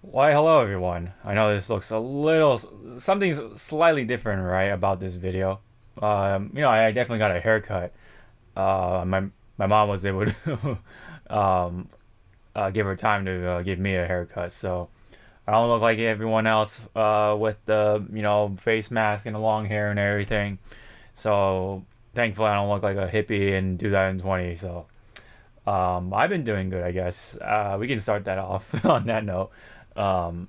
Why, hello everyone. I know this looks a little something slightly different, right, about this video. I definitely got a haircut. My mom was able to um, give her time to give me a haircut, so I don't look like everyone else with the face mask and the long hair and everything. So thankfully, I don't look like a hippie in 2020. So I've been doing good, I guess. We can start that off on that note. Um,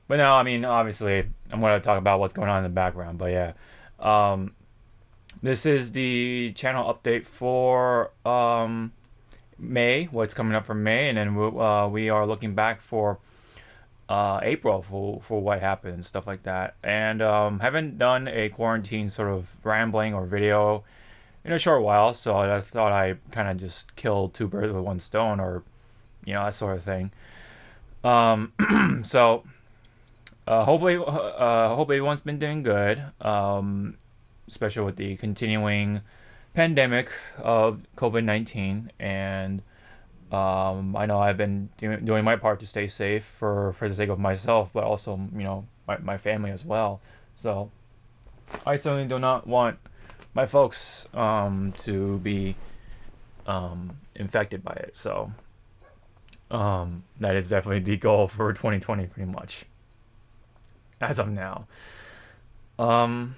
but no, I mean, obviously, I'm going to talk about what's going on in the background. But yeah, um, this is the channel update for May, what's coming up for May, and then we are looking back for April for what happened and stuff like that. And haven't done a quarantine sort of rambling or video in a short while, so I thought I kind of just killed two birds with one stone, or that sort of thing. So hopefully, hope everyone's been doing good, especially with the continuing pandemic of COVID-19. And I know I've been doing my part to stay safe for the sake of myself, but also, my family as well. So I certainly do not want my folks to be infected by it. So that is definitely the goal for 2020, pretty much, as of now. Um,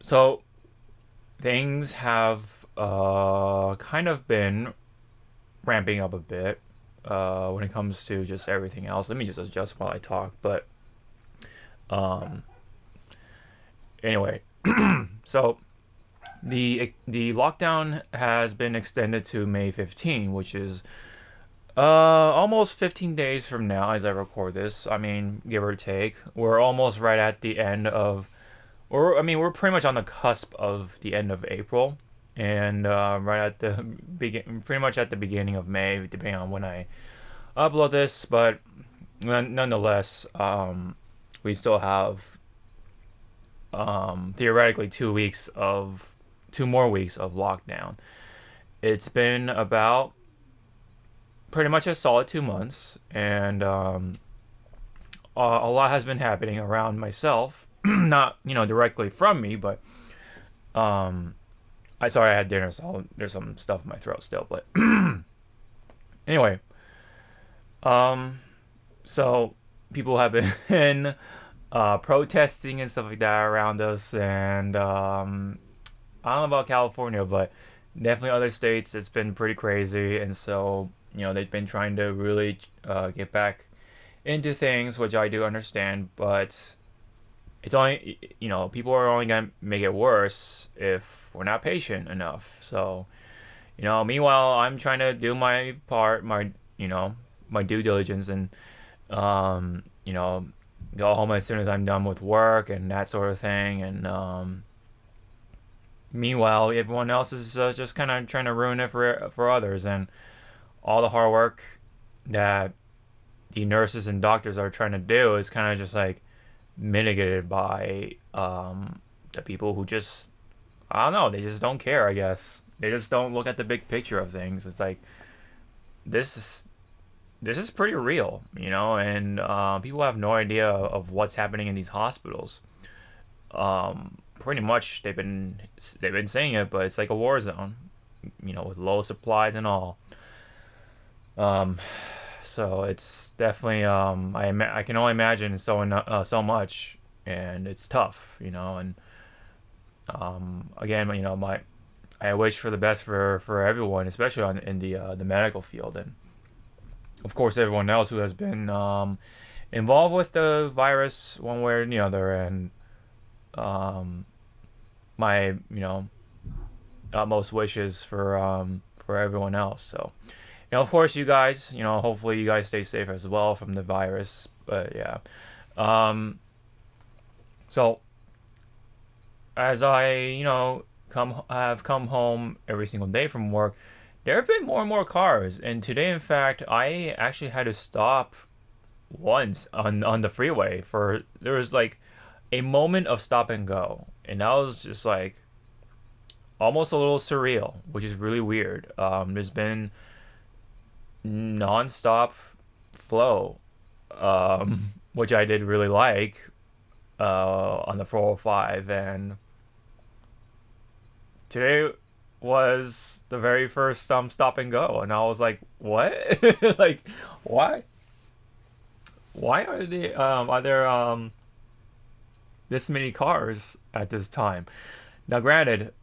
so things have kind of been ramping up a bit when it comes to just everything else. Let me just adjust while I talk. But um, anyway, so the lockdown has been extended to May 15, which is almost 15 days from now as I record this. I mean, give or take. We're almost right at the end of, or I mean, we're pretty much on the cusp of the end of April, and right at the pretty much at the beginning of May, depending on when I upload this. But nonetheless, we still have theoretically 2 more weeks of lockdown. It's been about pretty much a solid 2 months, and a lot has been happening around myself. Not directly from me, but I had dinner, so there's some stuff in my throat still. But anyway, so people have been protesting and stuff like that around us, and I don't know about California, but definitely other states. It's been pretty crazy, and so they've been trying to really get back into things, which I do understand, but it's only people are only gonna make it worse if we're not patient enough. So meanwhile, I'm trying to do my part, my due diligence, and um, you know, go home as soon as I'm done with work and that sort of thing. And meanwhile, everyone else is just kind of trying to ruin it for others, and all the hard work that the nurses and doctors are trying to do is kind of just like mitigated by the people who just, I don't know, they just don't care. I guess they just don't look at the big picture of things. It's like this is this is pretty real, and people have no idea of what's happening in these hospitals. Pretty much they've been saying it, but it's like a war zone, with low supplies and all. Um, so it's definitely I can only imagine so much, and it's tough, and again, my I wish for the best for everyone, especially in the medical field, and of course everyone else who has been involved with the virus one way or the other, and um, my utmost wishes for everyone else. So of course, you guys, hopefully you guys stay safe as well from the virus. But yeah, um, so as I come home every single day from work, there have been more and more cars. And today, in fact, I actually had to stop once on the freeway for there was like a moment of stop and go, and that was just like almost a little surreal, which is really weird. There's been nonstop flow which I did really like on the 405. And today was the very first stop and go, and I was like, what? Like, why? Why are there this many cars at this time? Now, granted,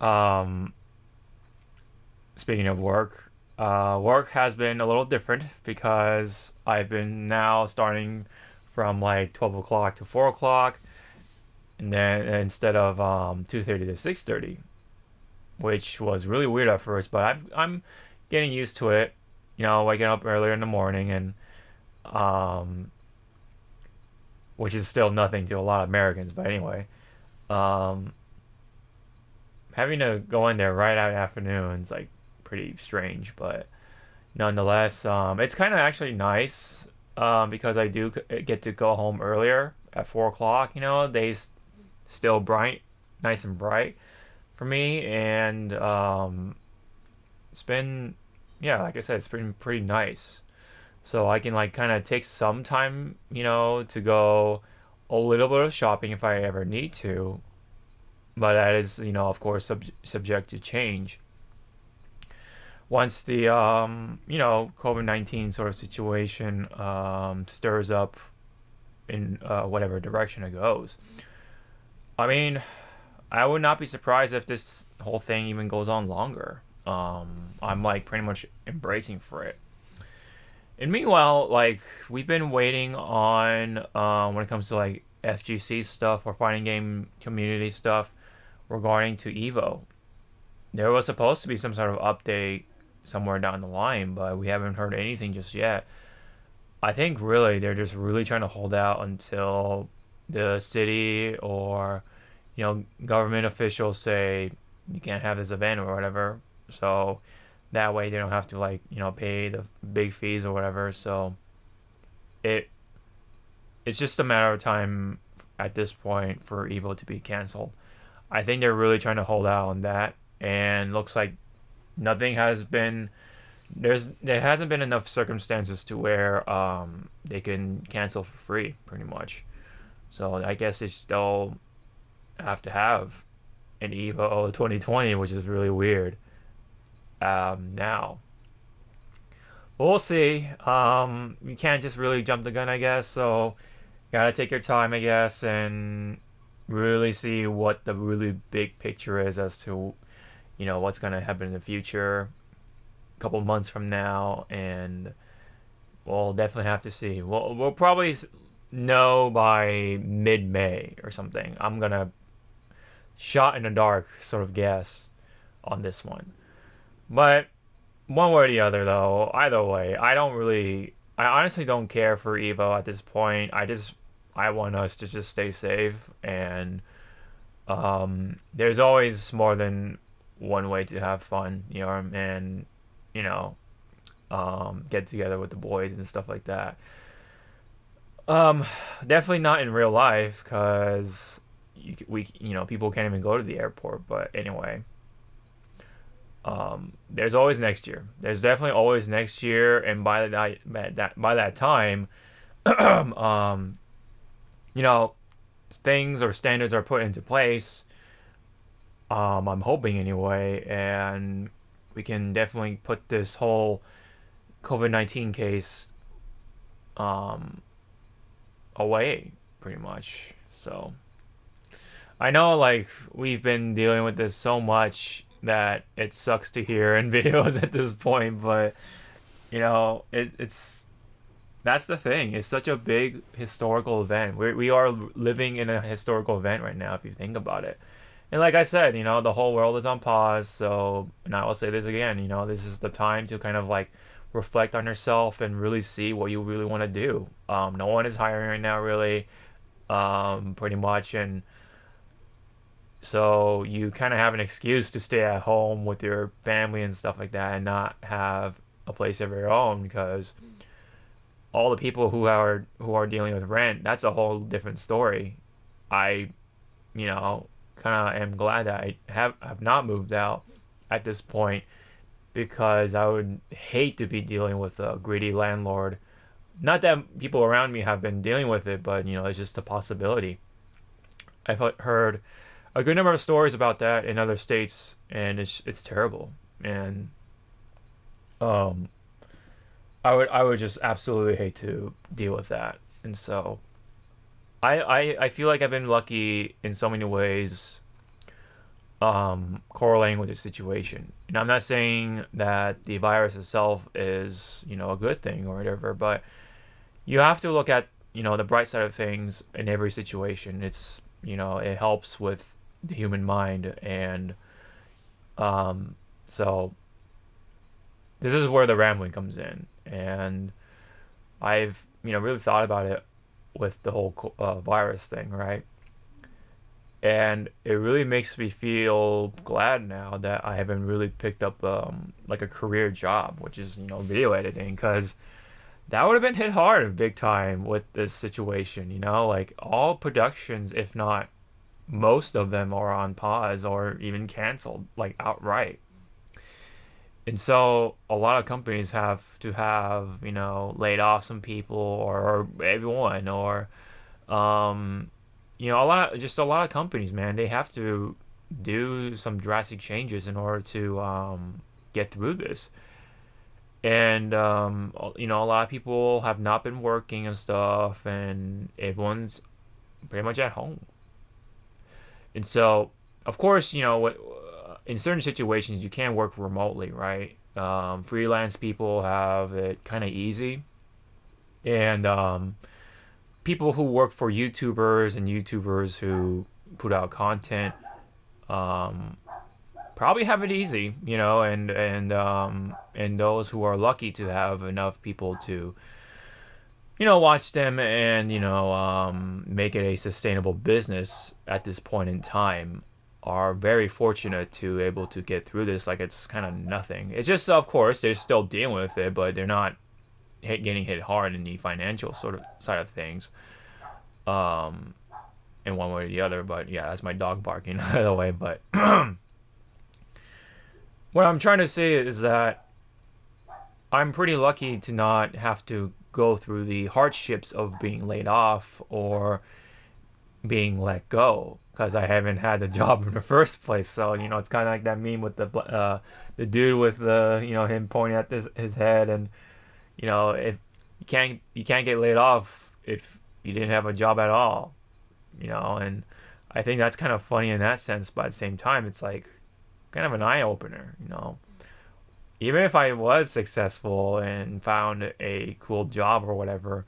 speaking of work, work has been a little different because I've been now starting from like 12 o'clock to 4 o'clock, and then instead of 2:30 to 6:30, which was really weird at first, but I'm getting used to it. You know, waking up earlier in the morning, and um, which is still nothing to a lot of Americans, but anyway, um, having to go in there right out afternoons like pretty strange, but nonetheless, it's kind of actually nice because I do get to go home earlier at 4 o'clock. You know, still bright, nice and bright for me, and it's been, yeah, like I said, it's been pretty nice. So I can like kind of take some time, you know, to go a little bit of shopping if I ever need to, but that is, you know, of course, subject to change once the you know, COVID-19 sort of situation stirs up in whatever direction it goes. I mean, I would not be surprised if this whole thing even goes on longer. I'm like pretty much embracing for it. And meanwhile, like we've been waiting on when it comes to like FGC stuff or fighting game community stuff regarding to Evo. There was supposed to be some sort of update somewhere down the line, but we haven't heard anything just yet. I think really they're just really trying to hold out until the city or, you know, government officials say you can't have this event or whatever. So that way they don't have to like, you know, pay the big fees or whatever. So it it's just a matter of time at this point for Evo to be canceled. I think they're really trying to hold out on that, and looks like nothing has been there hasn't been enough circumstances to where they can cancel for free pretty much. So I guess they still have to have an Evo 2020, which is really weird. Now we'll see. You can't just really jump the gun, I guess. So gotta take your time, I guess, and really see what the really big picture is as to, you know, what's gonna happen in the future, a couple months from now, and we'll definitely have to see. We'll probably know by mid-May or something. I'm gonna shot in the dark sort of guess on this one. But one way or the other, though, either way, I honestly don't care for Evo at this point. I want us to just stay safe, and there's always more than one way to have fun, you know, and you know, get together with the boys and stuff like that. Um, Definitely not in real life, because you know, people can't even go to the airport. But anyway, there's always next year. There's definitely always next year, and by that time, you know, things or standards are put into place. I'm hoping anyway, and we can definitely put this whole COVID-19 case um, away, pretty much. So I know, like, we've been dealing with this so much that it sucks to hear in videos at this point, but you know, it's that's the thing. It's such a big historical event. We are living in a historical event right now, if you think about it. And like I said, you know, the whole world is on pause. So, and I will say this again, you know, this is the time to kind of like reflect on yourself and really see what you really want to do. No one is hiring right now, really, pretty much. And so you kind of have an excuse to stay at home with your family and stuff like that and not have a place of your own, because all the people who are dealing with rent, that's a whole different story. I, you know, kind of am glad that I have not moved out at this point, because I would hate to be dealing with a greedy landlord Not that people around me have been dealing with it, but it's just a possibility. I've heard a good number of stories about that in other states, and it's terrible. And um, I would just absolutely hate to deal with that. And so I feel like I've been lucky in so many ways, correlating with the situation. And I'm not saying that the virus itself is a good thing or whatever, but you have to look at the bright side of things in every situation. It helps with the human mind, and so this is where the rambling comes in. And I've really thought about it with the whole virus thing, right? And it really makes me feel glad now that I haven't really picked up like a career job, which is video editing, because that would have been hit hard big time with this situation. Like all productions, if not most of them, are on pause or even canceled, like outright. And so a lot of companies have to have laid off some people, or everyone, or a lot of companies, man, they have to do some drastic changes in order to get through this. And a lot of people have not been working and stuff, and everyone's pretty much at home. And so, of course, in certain situations you can work remotely, right? Freelance people have it kind of easy, and people who work for YouTubers and YouTubers who put out content um, probably have it easy, and those who are lucky to have enough people to watch them, and make it a sustainable business at this point in time, are very fortunate to able to get through this like it's kind of nothing. It's just, of course, they're still dealing with it, but they're not getting hit hard in the financial sort of side of things, um, in one way or the other. But yeah, that's my dog barking by the way. But what I'm trying to say is that I'm pretty lucky to not have to go through the hardships of being laid off or being let go, because I haven't had a job in the first place. So it's kind of like that meme with the dude with the him pointing at his head, and if you can't get laid off if you didn't have a job at all, and I think that's kind of funny in that sense, but at the same time it's like kind of an eye opener. Even if I was successful and found a cool job or whatever,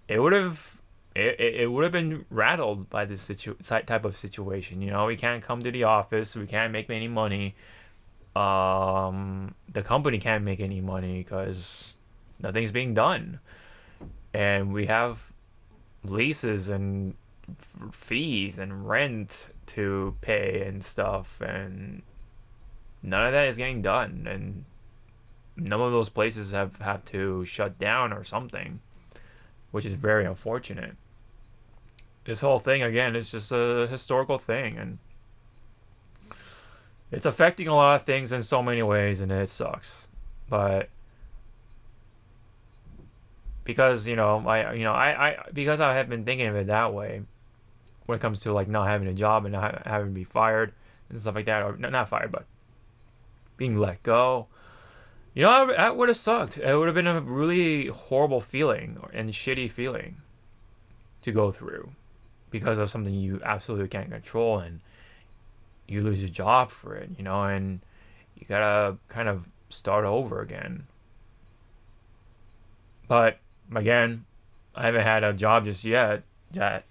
it would have it would have been rattled by this type of situation. We can't come to the office, we can't make any money. The company can't make any money because nothing's being done, and we have leases and fees and rent to pay and stuff, and none of that is getting done, and none of those places have had to shut down or something, which is very unfortunate. This whole thing, again, is just a historical thing, and it's affecting a lot of things in so many ways, and it sucks. But because because I have been thinking of it that way when it comes to like not having a job and not having to be fired and stuff like that, or not fired, but being let go. That would have sucked. It would have been a really horrible feeling and shitty feeling to go through because of something you absolutely can't control, and you lose your job for it, and you gotta kind of start over again. But again, I haven't had a job just yet that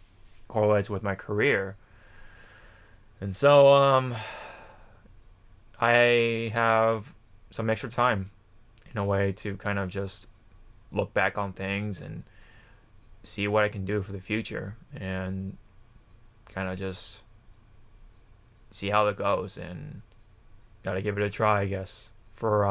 correlates with my career. And so I have some extra time in a way to kind of just look back on things and see what I can do for the future, and kind of just see how it goes, and gotta give it a try, I guess, for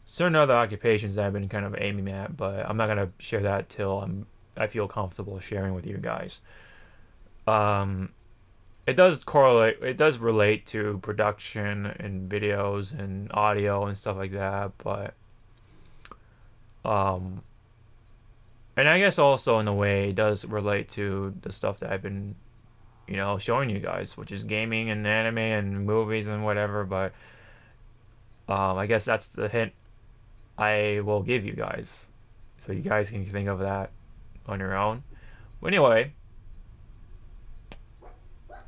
certain other occupations that I've been kind of aiming at, but I'm not gonna share that till I feel comfortable sharing with you guys. Um, it does correlate. It does relate to production and videos and audio and stuff like that, but um, And I guess also in a way it does relate to the stuff that I've been, showing you guys, which is gaming and anime and movies and whatever. But I guess that's the hint I will give you guys, so you guys can think of that on your own. But anyway,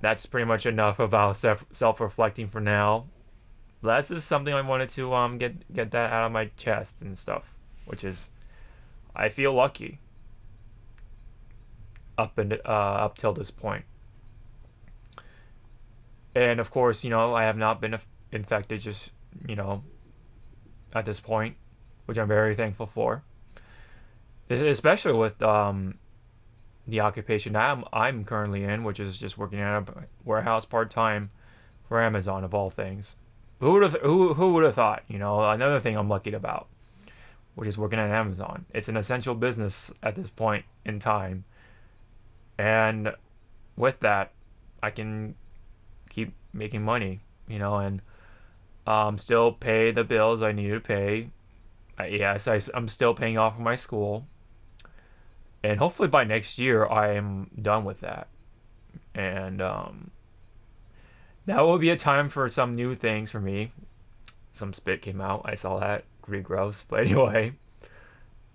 that's pretty much enough about self reflecting for now. That's just something I wanted to get that out of my chest and stuff, which is I feel lucky up till this point. And of course, I have not been infected just you know at this point, which I'm very thankful for. Especially with the occupation I'm currently in, which is just working at a warehouse part time for Amazon of all things. Who would have thought? Another thing I'm lucky about, which is working at Amazon. It's an essential business at this point in time, and with that, I can keep making money, and still pay the bills I need to pay. Yes, I'm still paying off my school, and hopefully by next year I am done with that, and that will be a time for some new things for me. Some spit came out. I saw that. Pretty gross. But anyway,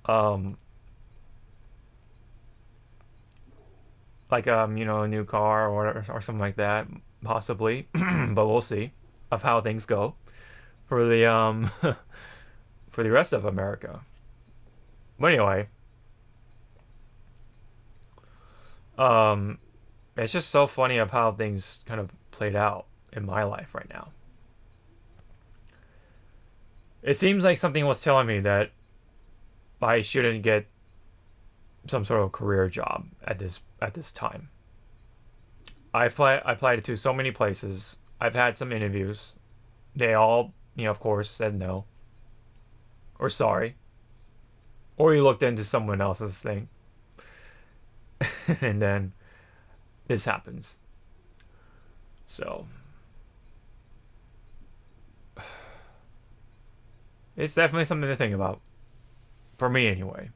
um, like a new car or something like that, possibly. But we'll see of how things go for the for the rest of America. But anyway, um, it's just so funny of how things kind of played out in my life right now. It seems like something was telling me that I shouldn't get some sort of career job at this time. I applied to so many places. I've had some interviews. They all, of course, said no or sorry, or you looked into someone else's thing, and then this happens. So it's definitely something to think about for me, anyway.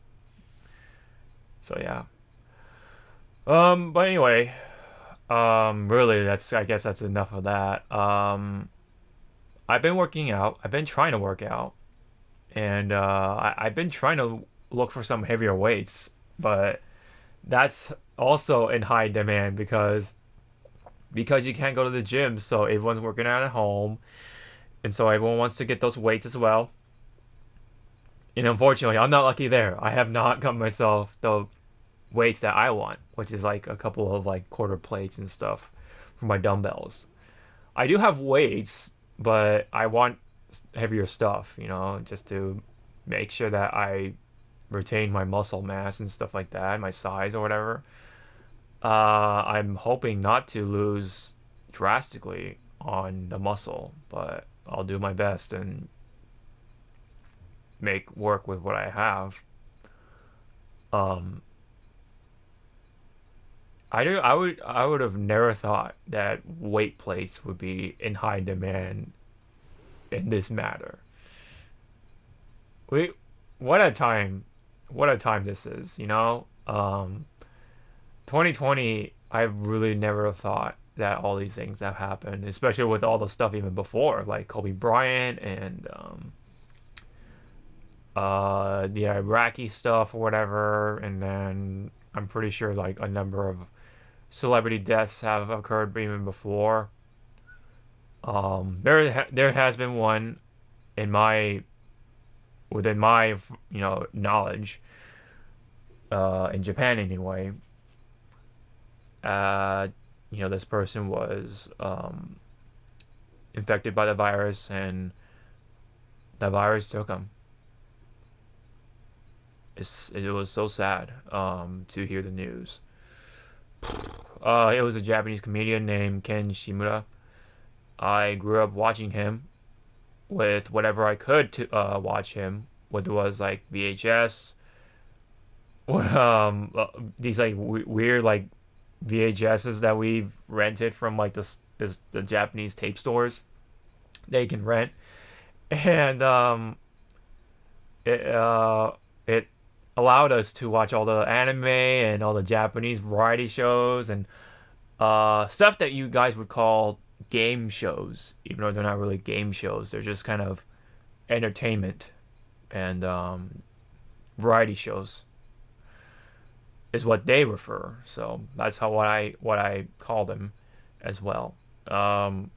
So yeah. But anyway, really, I guess that's enough of that. I've been working out. I've been trying to work out, and I've been trying to look for some heavier weights, but that's also in high demand because you can't go to the gym, so everyone's working out at home, and so everyone wants to get those weights as well. And unfortunately, I'm not lucky there. I have not got myself the weights that I want, which is like a couple of like quarter plates and stuff for my dumbbells. I do have weights, but I want heavier stuff, just to make sure that I retain my muscle mass and stuff like that, my size or whatever. I'm hoping not to lose drastically on the muscle, but I'll do my best and make work with what I have. Um, I would have never thought that weight plates would be in high demand in this matter. We what a time what a time this is, 2020, I really never thought that all these things have happened, especially with all the stuff even before, like Kobe Bryant and the Iraqi stuff or whatever, and then I'm pretty sure like a number of celebrity deaths have occurred even before. There has been one in my within my knowledge, in Japan anyway. Uh, this person was infected by the virus, and the virus took him. It was so sad to hear the news. It was a Japanese comedian named Ken Shimura. I grew up watching him with whatever I could to watch him, whether it was like VHS, these like weird like VHSs that we've rented from like the Japanese tape stores they can rent, and it allowed us to watch all the anime and all the Japanese variety shows and stuff that you guys would call game shows, even though they're not really game shows. They're just kind of entertainment and variety shows is what they refer. So that's how what I call them as well. Um,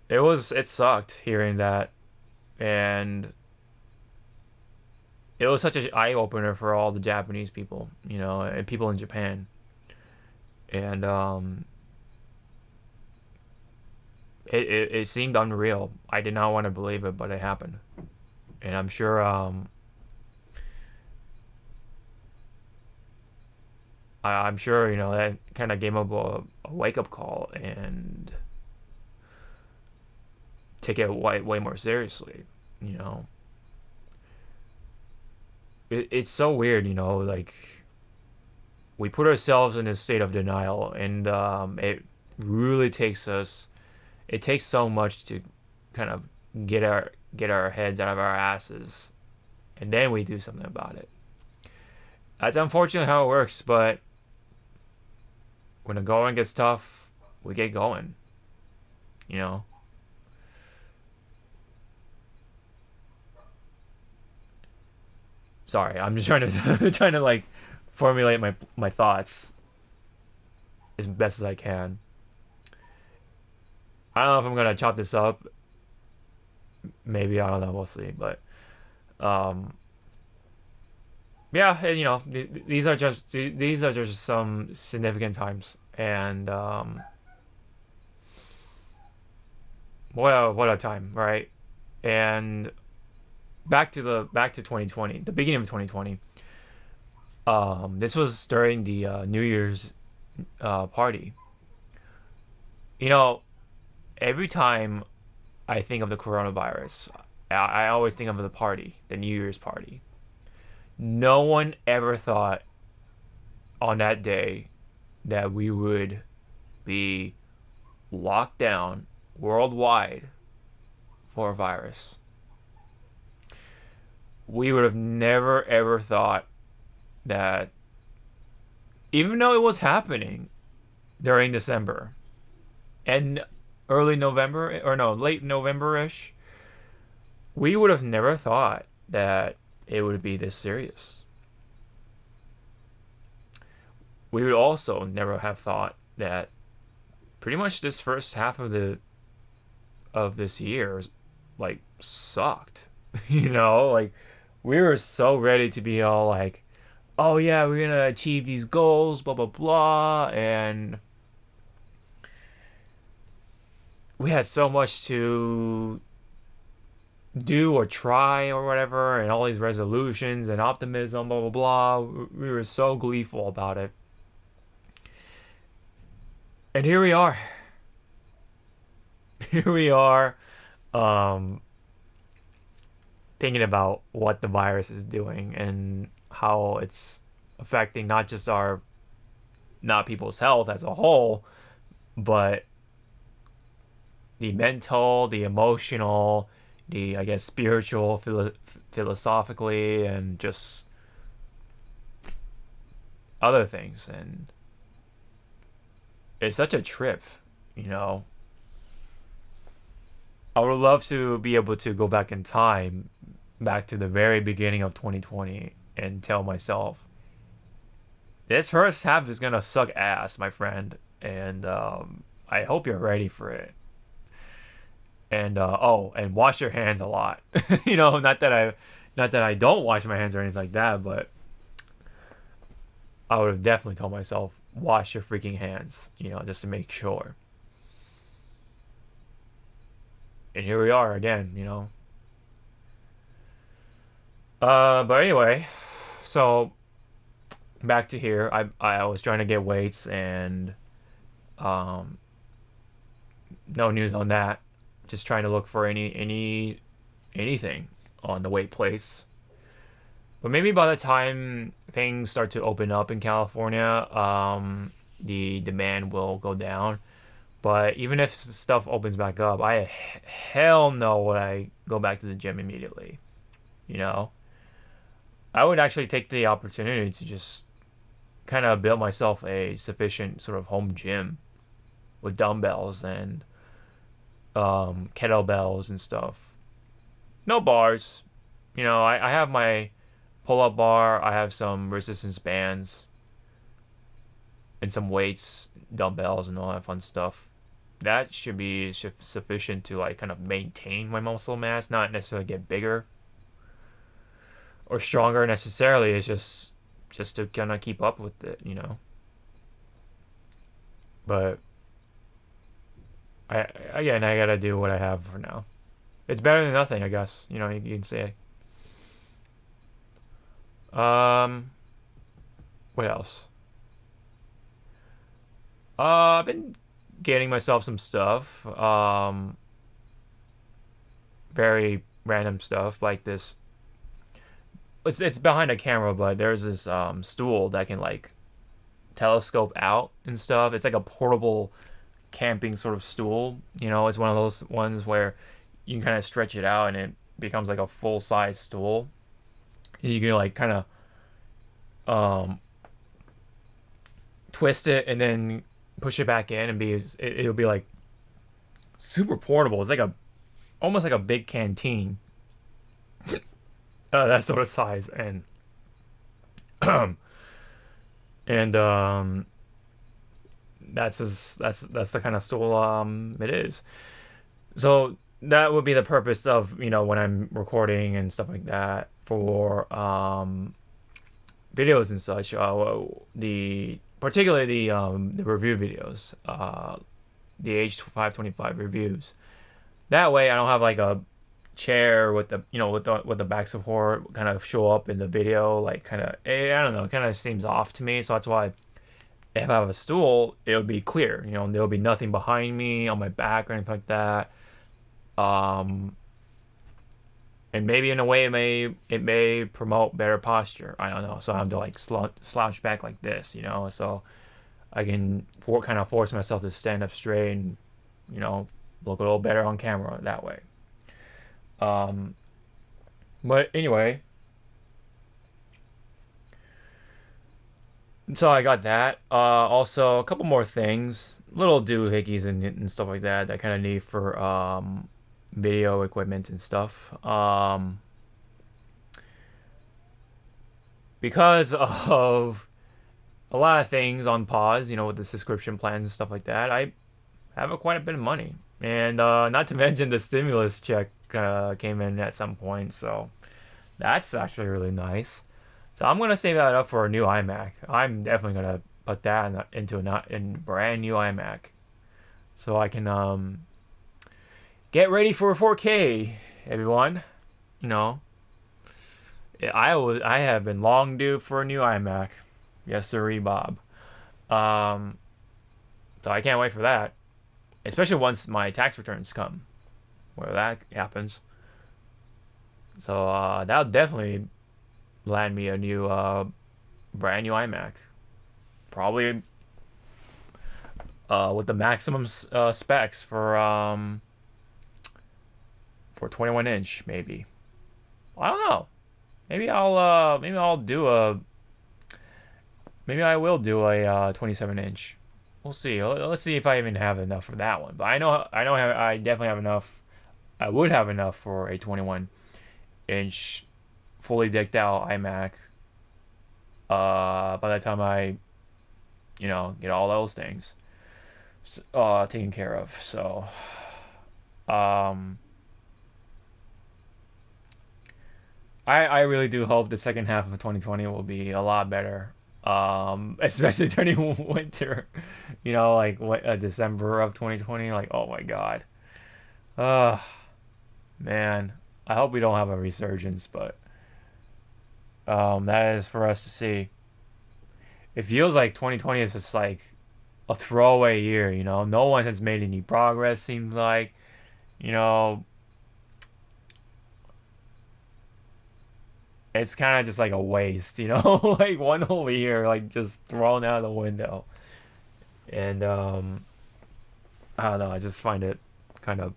it sucked hearing that, and it was such an eye opener for all the Japanese people, and people in Japan. And it seemed unreal. I did not want to believe it, but it happened. And I'm sure I'm sure that kind of gave up a wake up call and take it way more seriously. You know, it's so weird. Like we put ourselves in a state of denial, and it really takes us. It takes so much to kind of get our heads out of our asses, and then we do something about it. That's unfortunately how it works, but when the going gets tough, we get going. You know. Sorry, I'm just trying to trying to like formulate my thoughts as best as I can. I don't know if I'm gonna chop this up. Maybe, I don't know. We'll see. But um, yeah, and, these are just some significant times, and what a time, right? And back to 2020, the beginning of 2020. This was during the New Year's party. You know, every time I think of the coronavirus, I always think of the party, the New Year's party. No one ever thought on that day that we would be locked down worldwide for a virus. We would have never ever thought that, even though it was happening during December and early November, or no, late November ish, we would have never thought that it would be this serious. We would also never have thought that pretty much this first half of this year like sucked. Like we were so ready to be all like, oh yeah, we're gonna achieve these goals, blah blah blah, and we had so much to do or try or whatever, and all these resolutions and optimism, blah blah blah. We were so gleeful about it, and here we are. Here we are, um, thinking about what the virus is doing and how it's affecting not just our not people's health as a whole, but the mental, the emotional, the I guess spiritual, philosophically, and just other things. And it's such a trip, you know. I would love to be able to go back in time, back to the very beginning of 2020, and tell myself, this first half is gonna suck ass, my friend, and I hope you're ready for it. And and wash your hands a lot. Not that I don't wash my hands or anything like that, but I would have definitely told myself, wash your freaking hands, just to make sure. And here we are again. But anyway, so back to here. I was trying to get weights, and um, no news on that. Just trying to look for anything on the weight place. But maybe by the time things start to open up in California, the demand will go down. But even if stuff opens back up, I hell no would I go back to the gym immediately. You know, I would actually take the opportunity to just kind of build myself a sufficient sort of home gym with dumbbells and kettlebells and stuff. No bars. I have my pull up bar, I have some resistance bands, and some weights, dumbbells, and all that fun stuff. That should be sufficient to like kind of maintain my muscle mass, not necessarily get bigger or stronger necessarily. It's just to kind of keep up with it. But again, I gotta do what I have for now. It's better than nothing, I guess. You can say. Um, what else? I've been getting myself some stuff. Very random stuff like this. It's behind a camera, but there's this stool that can like telescope out and stuff. It's like a portable camping sort of stool. It's one of those ones where you can kind of stretch it out and it becomes like a full size stool. And you can like kind of twist it and then push it back in and it'll be like super portable. It's like almost like a big canteen. That sort of size and that's the kind of stool it is. So that would be the purpose of when I'm recording and stuff like that for videos and such. Particularly the review videos, the H525 reviews. That way, I don't have like a chair with the back support kind of show up in the video. Like kind of, I don't know, it kind of seems off to me. So that's why if I have a stool, it would be clear. There'll be nothing behind me on my back or anything like that. And maybe in a way it may promote better posture. I don't know. So I have to like slouch back like this, so I can kind of force myself to stand up straight and look a little better on camera that way. But anyway, so I got that. Also a couple more things, little doohickeys and stuff like that I kind of need for video equipment and stuff. Because of a lot of things on pause, with the subscription plans and stuff like that, I have quite a bit of money. And not to mention the stimulus check came in at some point, so that's actually really nice. So I'm gonna save that up for a new iMac. I'm definitely gonna put that into a brand new iMac, so I can get ready for 4K, everyone. I have been long due for a new iMac. Yes, sirree, Bob. So I can't wait for that, especially once my tax returns come, where that happens. So that'll definitely land me a new, brand new iMac. Probably with the maximum specs for 21 inch, maybe. I don't know. Maybe I will do a 27 inch. We'll see. Let's see if I even have enough for that one. But I know I definitely have enough. I would have enough for a 21 inch fully decked out iMac. By the time I, get all those things taken care of. So, I really do hope the second half of 2020 will be a lot better. Especially during winter, like December of 2020. Like, oh my God. Man, I hope we don't have a resurgence, but that is for us to see. It feels like 2020 is just like a throwaway year. No one has made any progress. Seems like, it's kind of just like a waste, like one whole year, like just thrown out the window. And I don't know. I just find it kind of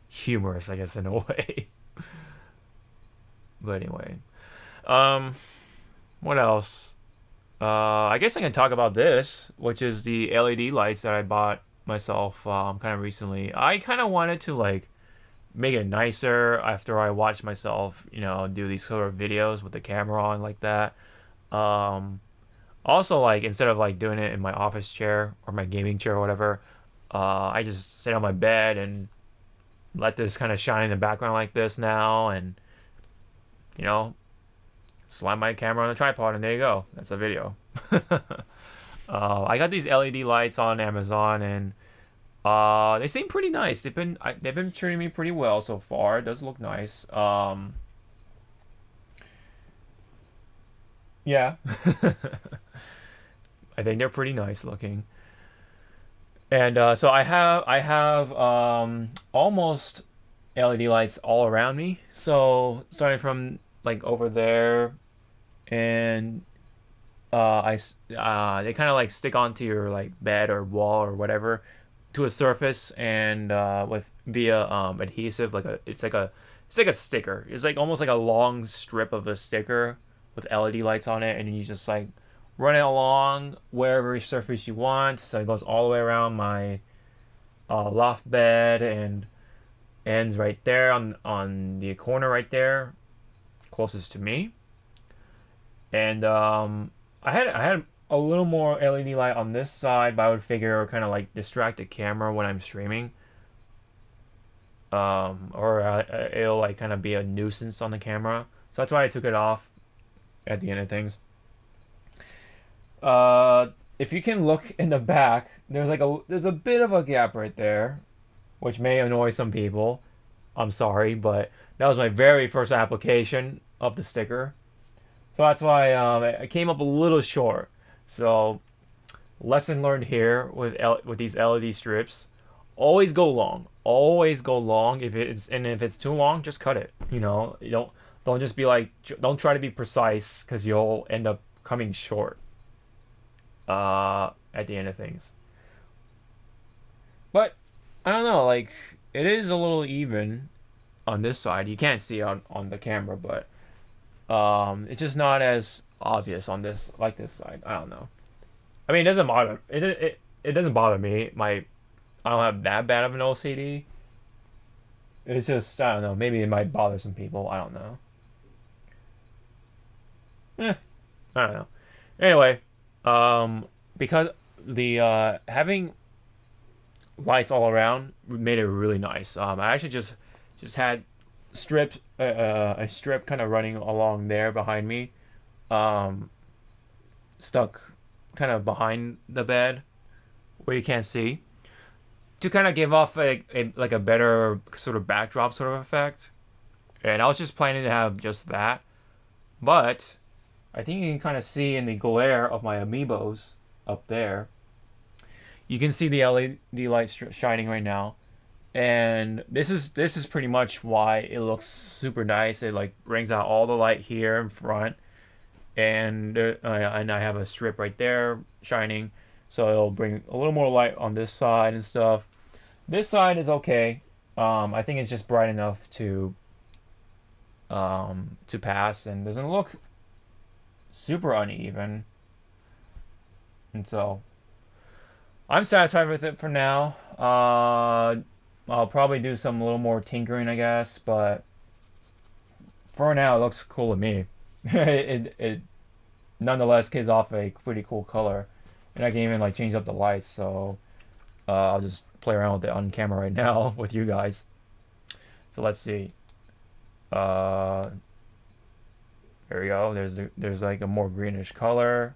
humorous, I guess, in a way. But anyway, um, what else? I guess I can talk about this, which is the LED lights that I bought myself kind of recently. I kind of wanted to like make it nicer after I watched myself, do these sort of videos with the camera on like that. Um, Also, like instead of like doing it in my office chair or my gaming chair or whatever, I just sit on my bed and let this kind of shine in the background like this now, and you know, slap my camera on the tripod, and there you go. That's a video. I got these LED lights on Amazon, and they seem pretty nice. They've been treating me pretty well so far. It does look nice. Yeah, I think they're pretty nice looking. And so I have almost LED lights all around me. So starting from like over there, and they kind of like stick onto your like bed or wall or whatever to a surface, and with via adhesive, it's like a sticker. It's like almost like a long strip of a sticker with LED lights on it, and you just like run it along wherever surface you want. So it goes all the way around my loft bed and ends right there on the corner right there, closest to me. And I had a little more LED light on this side, but I would figure kind of like distract the camera when I'm streaming. Or it'll like kind of be a nuisance on the camera. So that's why I took it off at the end of things. If you can look in the back, there's a bit of a gap right there, which may annoy some people. I'm sorry, but that was my very first application of the sticker, so that's why I came up a little short. So lesson learned here with these LED strips: always go long. Always go long. If it's too long, just cut it. You don't just be like, don't try to be precise, because you'll end up coming short at the end of things. But I don't know, like it is a little even on this side. You can't see on the camera, but it's just not as obvious on this side. I don't know. I mean, it doesn't bother it doesn't bother me. I don't have that bad of an OCD. It's just, I don't know. Maybe it might bother some people. I don't know. I don't know. Anyway, because the having lights all around made it really nice. I actually just had a strip kind of running along there behind me, um, stuck kind of behind the bed where you can't see, to kind of give off a better sort of backdrop sort of effect. And I was just planning to have just that, but I think you can kind of see in the glare of my amiibos up there. You can see the LED light shining right now, and this is pretty much why it looks super nice. It like brings out all the light here in front, and I have a strip right there shining, so it'll bring a little more light on this side and stuff. This side is okay. I think it's just bright enough to pass, and doesn't look super uneven, and so I'm satisfied with it for now. I'll probably do some little more tinkering, I guess, but for now, it looks cool to me. It nonetheless gives off a pretty cool color, and I can even like change up the lights. So I'll just play around with it on camera right now with you guys. So let's see. There we go. There's like a more greenish color,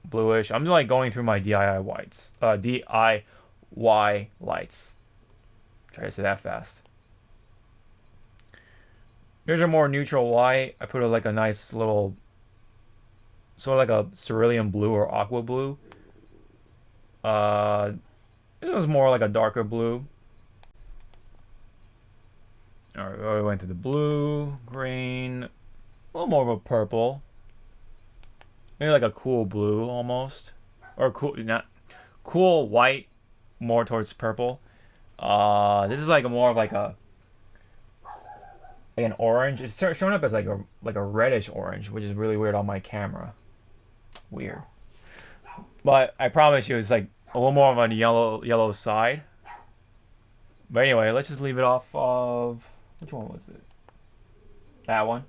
bluish. I'm like going through my DIY lights. Try to say that fast. Here's a more neutral white. I put like a nice little, sort of like a cerulean blue or aqua blue. It was more like a darker blue. All right, we went to the blue, green, a little more of a purple. Maybe like a cool blue almost, or cool, not cool white more towards purple. This is like more of like a like an orange. It's showing up as like a reddish orange, which is really weird on my camera. Weird. But I promise you, it's like a little more of on the yellow side. But anyway, let's just leave it off of which one was it? That one?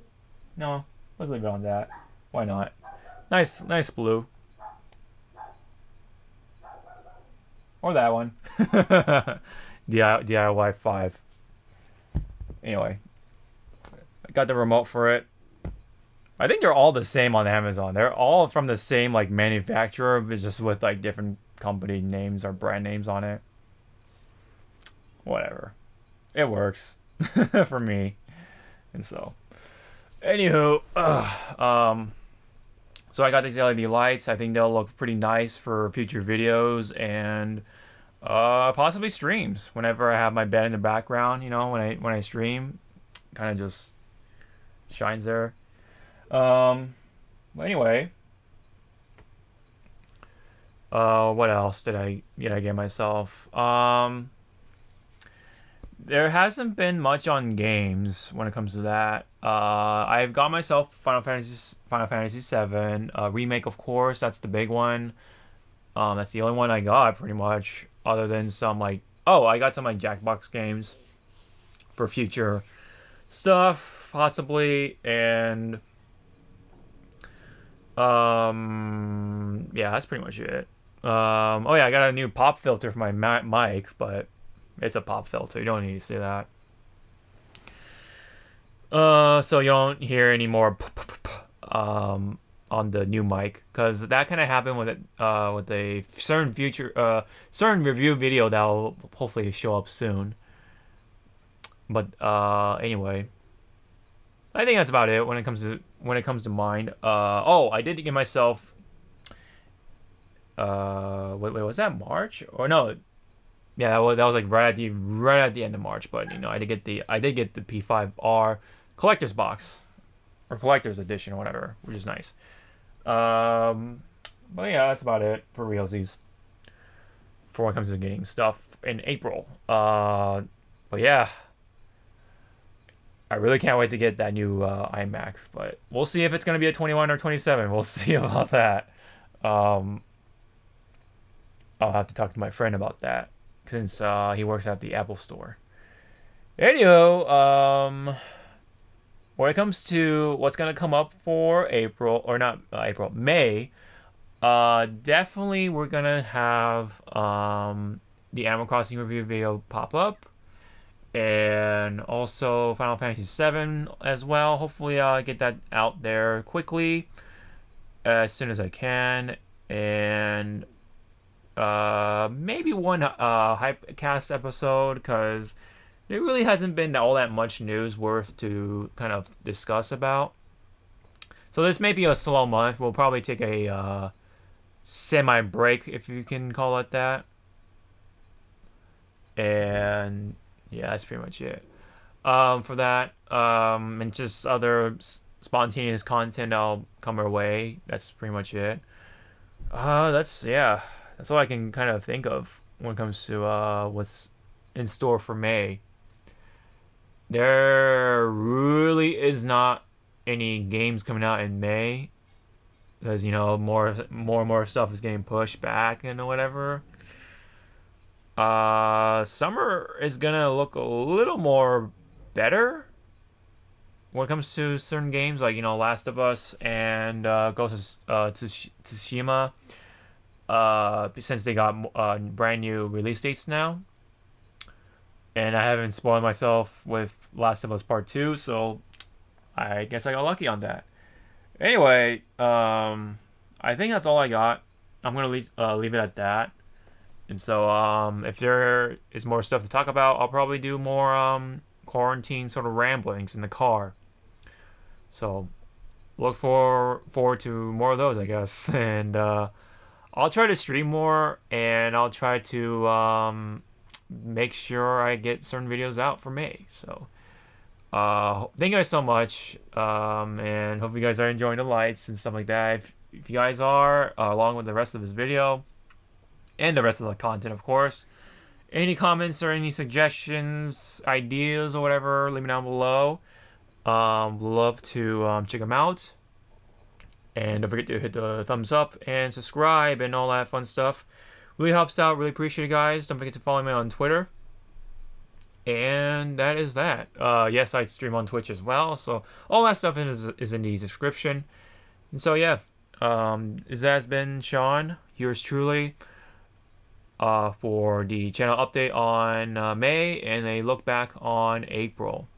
No, let's leave it on that. Why not? Nice blue. Or that one. DIY 5. Anyway, I got the remote for it. I think they're all the same on Amazon. They're all from the same like manufacturer, but just with like different company names or brand names on it. Whatever. It works for me. And so, anywho, so I got these LED lights. I think they'll look pretty nice for future videos and possibly streams. Whenever I have my bed in the background, you know, when I stream, kind of just shines there. But anyway, what else did I get myself? There hasn't been much on games when it comes to that. I've got myself Final Fantasy 7 remake, of course. That's the big one. That's the only one I got pretty much, other than some like I got some like Jackbox games for future stuff possibly, and yeah, that's pretty much it. Oh yeah, I got a new pop filter for my mic, but it's a pop filter. You don't need to see that. So you don't hear any more on the new mic, because that kind of happened with a certain review video that will hopefully show up soon. But anyway, I think that's about it when it comes to mine. I did get myself. Wait, was that March or no? Yeah, that was like right at the end of March. But you know, I did get the P5R collector's box or collector's edition or whatever, which is nice. But yeah, that's about it for realsies. For when it comes to getting stuff in April. But yeah, I really can't wait to get that new iMac. But we'll see if it's gonna be a 21 or 27. We'll see about that. I'll have to talk to my friend about that, since he works at the Apple store. Anywho, when it comes to what's gonna come up for May, definitely we're gonna have the Animal Crossing review video pop up, and also Final Fantasy 7 as well. Hopefully, I'll get that out there quickly as soon as I can, and maybe one Hypecast episode, because there really hasn't been all that much news worth to kind of discuss about. So this may be a slow month. We'll probably take a semi-break, if you can call it that. And yeah, that's pretty much it. For that, and just other spontaneous content that'll come our way. That's pretty much it. That's all I can kind of think of when it comes to what's in store for May. There really is not any games coming out in May, because you know more and more stuff is getting pushed back and whatever. Summer is gonna look a little more better when it comes to certain games, like you know Last of Us and Ghost of Tsushima. Since they got brand new release dates now. And I haven't spoiled myself with Last of Us Part 2, so I guess I got lucky on that. Anyway, I think that's all I got. I'm going to leave it at that. And so if there is more stuff to talk about, I'll probably do more quarantine sort of ramblings in the car. So look forward to more of those, I guess. And I'll try to stream more, and I'll try to make sure I get certain videos out for May. So thank you guys so much, and hope you guys are enjoying the lights and stuff like that. If you guys are, along with the rest of this video and the rest of the content, of course, Any comments or any suggestions, ideas, or whatever, leave me down below. Love to check them out. And don't forget to hit the thumbs up and subscribe and all that fun stuff. Really helps out. Really appreciate it, guys. Don't forget to follow me on Twitter. And that is that. Yes, I stream on Twitch as well. So all that stuff is in the description. And so, yeah. This has been Sean, yours truly, for the channel update on May and a look back on April.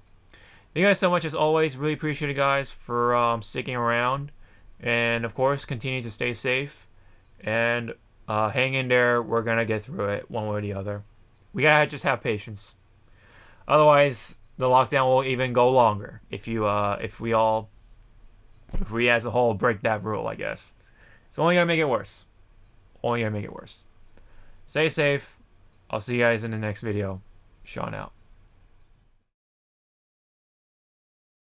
Thank you guys so much as always. Really appreciate it, guys, for sticking around. And, of course, continue to stay safe. And hang in there. We're going to get through it one way or the other. We got to just have patience. Otherwise, the lockdown will even go longer if we as a whole break that rule, I guess. It's only going to make it worse. Only going to make it worse. Stay safe. I'll see you guys in the next video. Sean out.